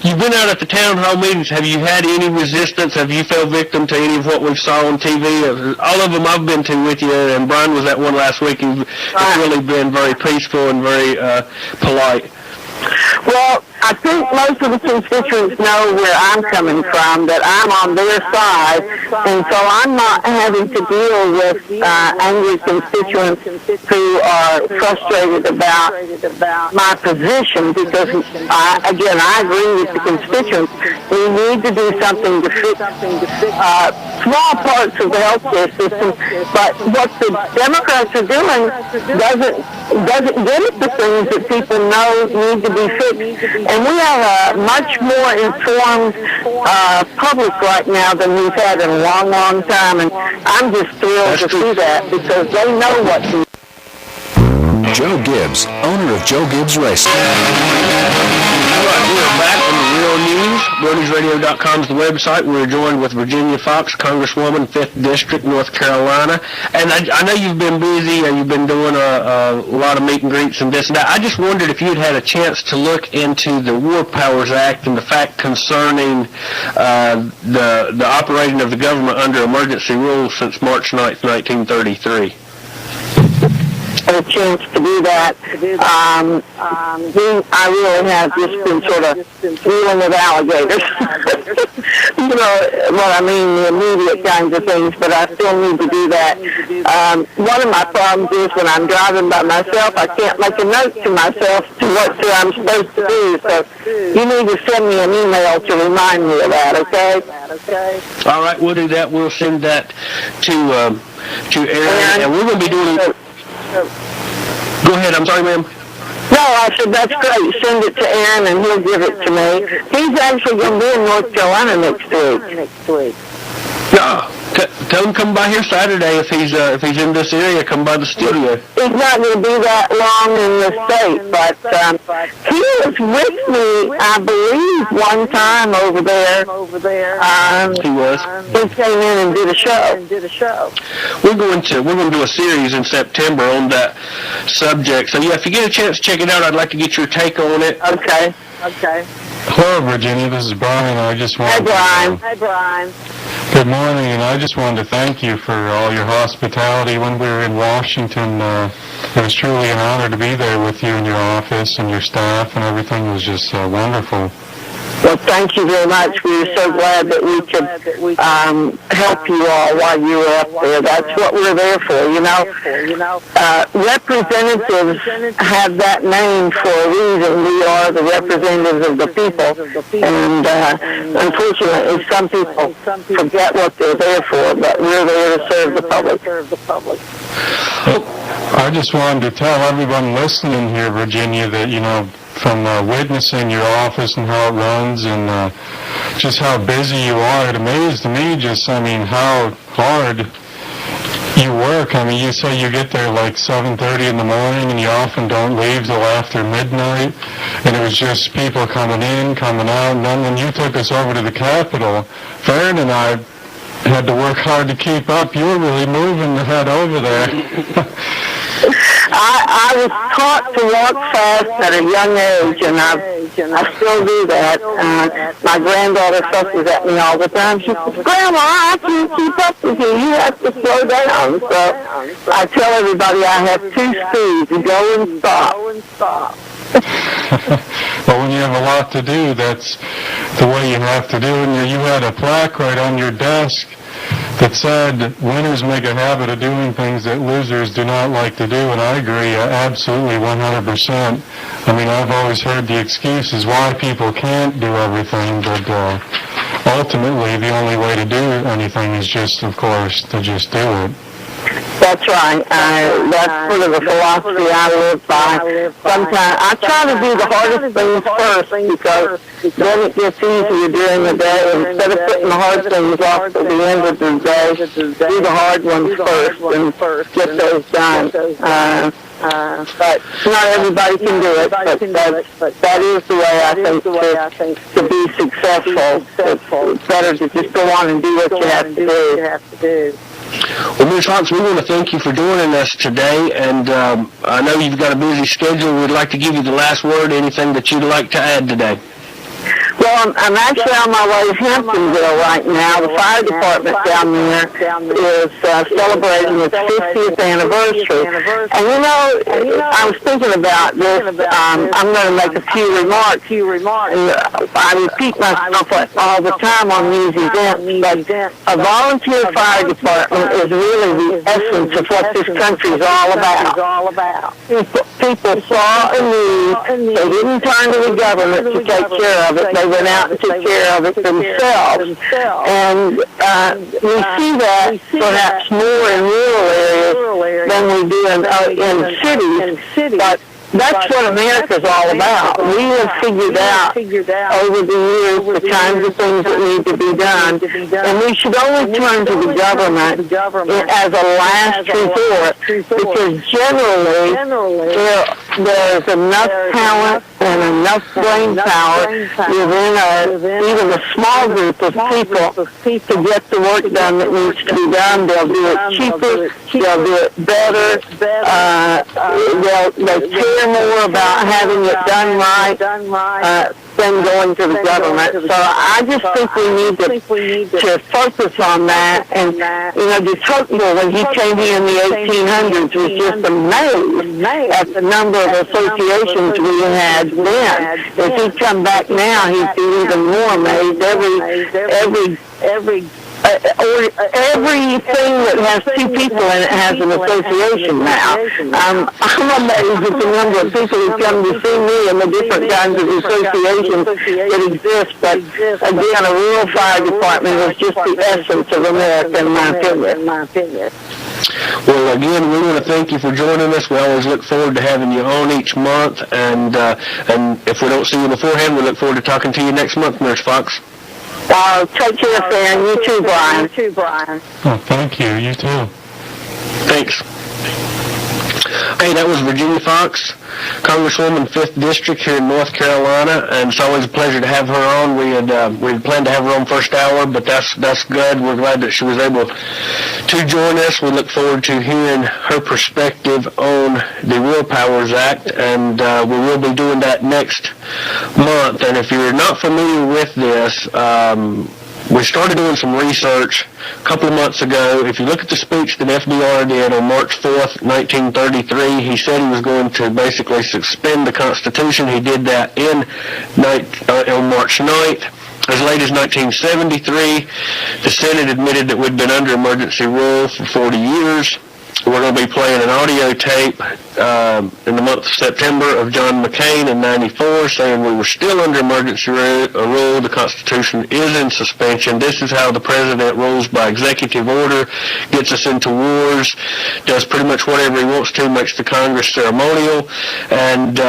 You've been out at the town hall meetings. Have you had any resistance? Have you fell victim to any of what we saw on TV? All of them I've been to with you, and Brian was at one last week. It's really been very peaceful and very polite. Well, I think most of the constituents know where I'm coming from, that I'm on their side, and so I'm not having to deal with angry constituents who are frustrated about my position, because, I agree with the constituents. We need to do something to fix small parts of the healthcare system, but what the Democrats are doing doesn't get at the things that people know need to be fixed. And we have a much more informed public right now than we've had in a long, long time. And I'm just thrilled to see that, because they know what to do. Joe Gibbs, owner of Joe Gibbs Racing. All right, we're back on the Real News. RealNewsRadio.com is the website. We're joined with Virginia Foxx, Congresswoman, 5th District, North Carolina. And I know you've been busy and you've been doing a lot of meet and greets and this and that. I just wondered if you'd had a chance to look into the War Powers Act and the fact concerning the operating of the government under emergency rules since March 9th, 1933. A chance to do that. I really have just been sort of dealing with alligators. You know what I mean, the immediate kinds of things, but I still need to do that. One of my problems is when I'm driving by myself, I can't make a note to myself to what I'm supposed to do, so you need to send me an email to remind me of that, okay? All right, we'll do that. We'll send that to Aaron, and we're going to be doing... Go ahead, I'm sorry, ma'am. No, I said, that's great. Send it to Aaron, and he'll give it to me. He's actually going to be in North Carolina next week. Yeah. Tell him come by here Saturday if he's in this area. Come by the studio. He's not going to be that long in the state, but he was with me, I believe, one time over there. He was. He came in and did a show. We're going to do a series in September on that subject. So yeah, if you get a chance to check it out, I'd like to get your take on it. Okay. Hello, Virginia. This is Brian. Hey, Brian. Good morning, and I just wanted to thank you for all your hospitality when we were in Washington. It was truly an honor to be there with you in your office, and your staff, and everything was just wonderful. Well, thank you very much. We were so glad that we could help you all while you were up there. That's what we're there for, you know. Representatives have that name for a reason. We are the representatives of the people. And unfortunately, some people forget what they're there for, but we're there to serve the public. I just wanted to tell everyone listening here, Virginia, that, you know, from witnessing your office and how it runs and just how busy you are, it amazed me just, how hard you work. You say you get there like 7:30 in the morning and you often don't leave till after midnight, and it was just people coming in, coming out, and then when you took us over to the Capitol, Farron and I had to work hard to keep up. You were really moving the head over there. I was taught to walk fast at a young age, and I still do that. My granddaughter fusses at me all the time. She says, Grandma, I can't keep up with you. You have to slow down. So I tell everybody I have two speeds, go and stop. Well, when you have a lot to do, that's the way you have to do it. And you had a plaque right on your desk that said, winners make a habit of doing things that losers do not like to do, and I agree absolutely 100%. I've always heard the excuses why people can't do everything, but ultimately the only way to do anything is just, of course, to just do it. That's right. That's sort of the philosophy I live by. Sometimes I try to do the hardest things first, because then it gets easier during the day. Instead of putting the hard things off to the end of the day, do the hard ones first and get those done. But not everybody can do it, but that is the way I think to be successful. It's better to just go on and do what you have to do. Well, Ms. Foxx, we want to thank you for joining us today, and I know you've got a busy schedule. We'd like to give you the last word, anything that you'd like to add today. I'm actually on my way to Hamptonville right now. The fire department down there is celebrating its 50th anniversary. And you know, I was thinking about this. I'm going to make a few remarks. I repeat myself all the time on these events, but a volunteer fire department is really the essence of what this country is all about. People saw a need. They didn't turn to the government to take care of it. They went out and took care of it themselves. And we see that perhaps more in rural areas than we do in cities. But that's what America's all about. We have figured out over the years the kinds of things that need to be done, and we should only turn to the government as a last resort, because generally there's enough talent and enough brain power within even a small group of people to get the work done that needs to be done. They'll do it cheaper, they'll do it better, they'll care more about having it done right than going to the government. So I just think we need to focus on that. And, you know, de Tocqueville, when he came here in the 1800s, was just amazed at the number of associations we had then. If he'd come back now, he'd be even more amazed. Everything that has two people in it has an association now. I'm amazed at the number of people who come to see me and the different kinds of associations that exist. But again, a rural fire department is just the essence of America, in my opinion. Well, again, we want to thank you for joining us. We always look forward to having you on each month, and if we don't see you beforehand, we look forward to talking to you next month, Nurse Fox. Take care, Sam. You too, Brian. Oh, thank you. You too. Thanks. Hey, that was Virginia Foxx, Congresswoman, 5th District here in North Carolina, and it's always a pleasure to have her on. We had planned to have her on first hour, but that's good. We're glad that she was able to join us. We look forward to hearing her perspective on the Real Powers Act, and we will be doing that next month. And if you're not familiar with this, we started doing some research a couple of months ago. If you look at the speech that FDR did on March 4th, 1933, he said he was going to basically suspend the Constitution. He did that on March 9th. As late as 1973, the Senate admitted that we'd been under emergency rule for 40 years. We're going to be playing an audio tape in the month of September of John McCain in 94 saying we were still under emergency rule. The Constitution is in suspension. This is how the president rules by executive order, gets us into wars, does pretty much whatever he wants to, makes the Congress ceremonial. And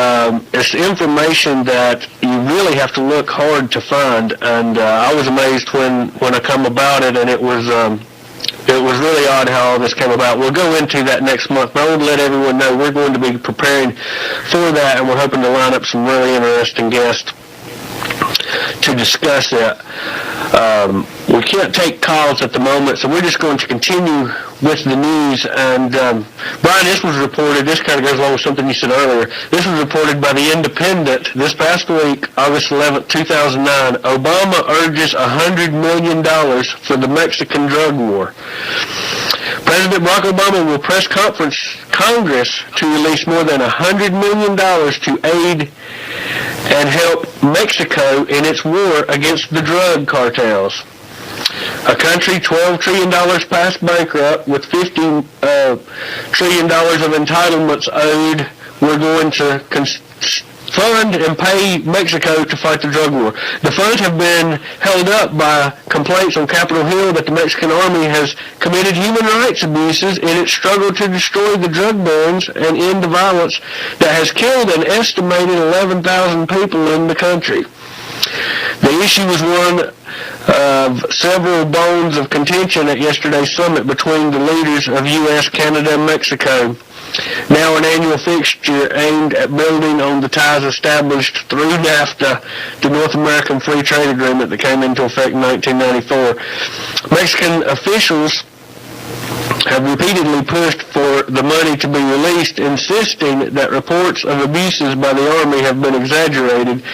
it's information that you really have to look hard to find. And I was amazed when I come about it, and it was really odd how all this came about. We'll go into that next month, but I want to let everyone know we're going to be preparing for that, and we're hoping to line up some really interesting guests to discuss it. We can't take calls at the moment, so we're just going to continue with the news. And Brian, this was reported, this kind of goes along with something you said earlier, this was reported by The Independent this past week, August 11th, 2009. Obama urges $100 million for the Mexican drug war. President Barack Obama will press Congress to release more than $100 million to aid and help Mexico in its war against the drug cartels. A country $12 trillion past bankrupt with $15 trillion of entitlements owed. We're going to fund and pay Mexico to fight the drug war. The funds have been held up by complaints on Capitol Hill that the Mexican army has committed human rights abuses in its struggle to destroy the drug barons and end the violence that has killed an estimated 11,000 people in the country. The issue was one of several bones of contention at yesterday's summit between the leaders of U.S., Canada, and Mexico. Now an annual fixture aimed at building on the ties established through NAFTA, the North American Free Trade Agreement that came into effect in 1994. Mexican officials have repeatedly pushed for the money to be released, insisting that reports of abuses by the Army have been exaggerated